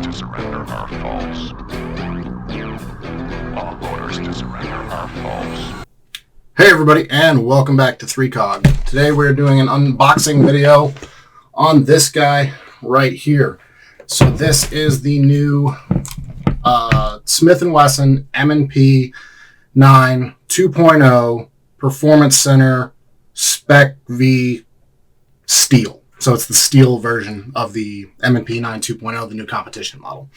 to surrender are false. All orders to surrender are false. Hey everybody, and welcome back to 3COG. Today we're doing an unboxing video on this guy right here. So this is the new Smith & Wesson M&P9 2.0 Performance Center Spec V Steel. So it's the steel version of the M&P9 2.0, the new competition model.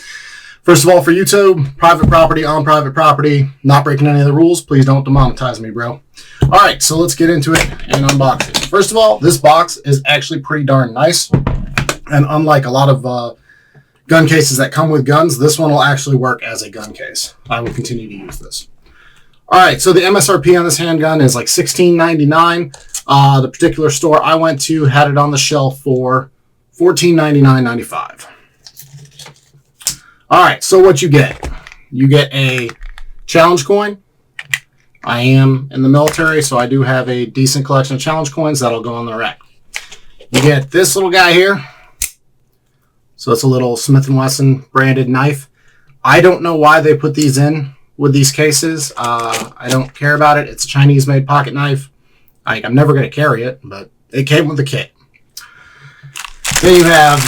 First of all, for YouTube, private property on private property, not breaking any of the rules. Please don't demonetize me, bro. All right, so let's get into it and unbox it. First of all, this box is actually pretty darn nice. And unlike a lot of gun cases that come with guns, this one will actually work as a gun case. I will continue to use this. All right, so the MSRP on this handgun is like $16.99. The particular store I went to had it on the shelf for $14.99.95. All right, so what you get a challenge coin. I am in the military, so I do have a decent collection of challenge coins that'll go on the rack. You get this little guy here. So it's a little Smith & Wesson branded knife. I don't know why they put these in with these cases. I don't care about it. It's a Chinese-made pocket knife. I'm never going to carry it, but it came with the kit. Then you have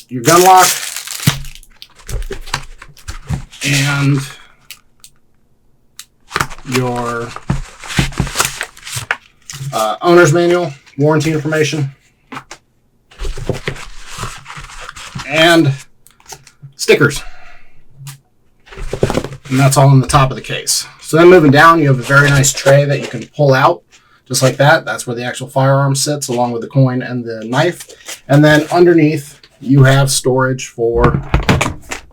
your gun lock and your owner's manual, warranty information, and stickers. And that's all in the top of the case. So then moving down, you have a very nice tray that you can pull out, just like that. That's where the actual firearm sits, along with the coin and the knife. And then underneath, you have storage for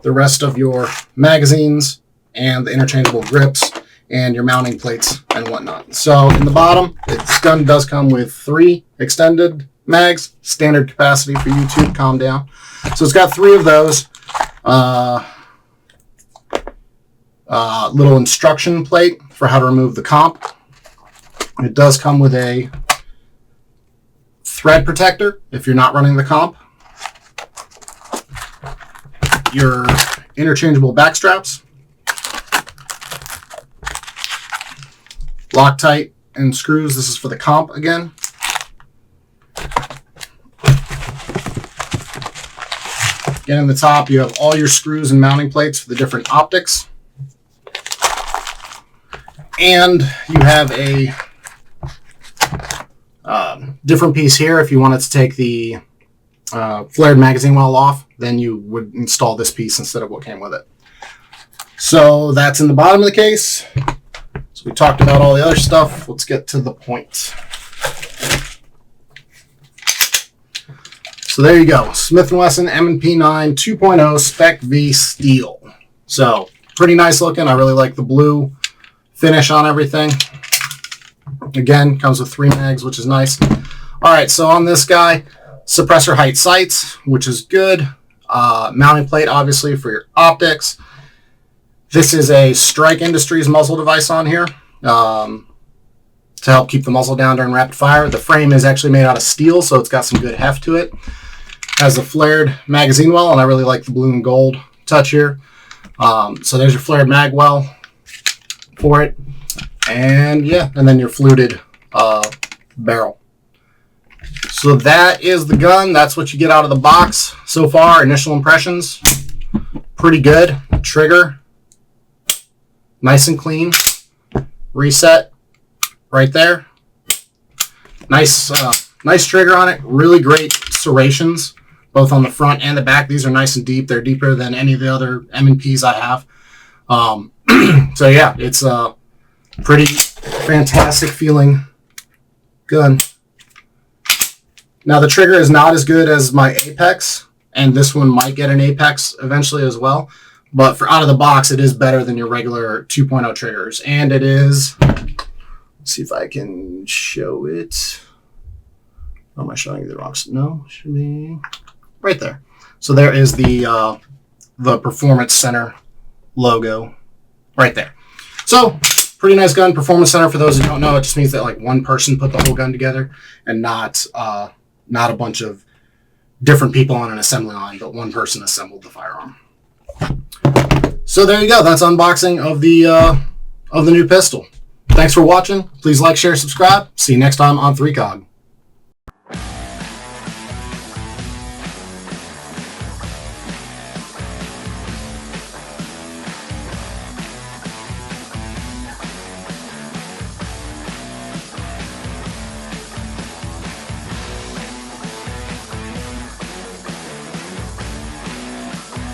the rest of your magazines and the interchangeable grips and your mounting plates and whatnot. So in the bottom, this gun does come with 3 extended mags, standard capacity for YouTube, calm down. So it's got 3 of those. Little instruction plate for how to remove the comp. It does come with a thread protector if you're not running the comp. Your interchangeable back straps, Loctite and screws. This is for the comp again. Again, in the top, you have all your screws and mounting plates for the different optics. And you have a different piece here. If you wanted to take the flared magazine well off, then you would install this piece instead of what came with it. So that's in the bottom of the case. So we talked about all the other stuff. Let's get to the point. So there you go. Smith & Wesson M&P9 2.0 Spec V Steel. So pretty nice looking. I really like the blue finish on everything. Again, comes with 3 mags, which is nice. All right, so on this guy, suppressor height sights, which is good. Mounting plate, obviously, for your optics. This is a Strike Industries muzzle device on here to help keep the muzzle down during rapid fire. The frame is actually made out of steel, so it's got some good heft to it. Has a flared magazine well, and I really like the blue and gold touch here. So there's your flared mag well for it. And yeah, and then your fluted barrel. So that is the gun. That's what you get out of the box so far. Initial impressions, pretty good. Trigger, nice and clean. Reset right there. Nice trigger on it. Really great serrations, both on the front and the back. These are nice and deep. They're deeper than any of the other M&Ps I have. So yeah, it's a pretty fantastic feeling gun. Now the trigger is not as good as my Apex, and this one might get an Apex eventually as well. But for out of the box, it is better than your regular 2.0 triggers. And it is, let's see if I can show it. Oh, am I showing you the wrong? No, should be right there. So there is the Performance Center logo right there. So pretty nice gun. Performance Center, for those who don't know, it just means that like one person put the whole gun together and not a bunch of different people on an assembly line, but one person assembled the firearm. So there you go. That's unboxing of the new pistol. Thanks for watching. Please like, share, subscribe. See you next time on 3COG.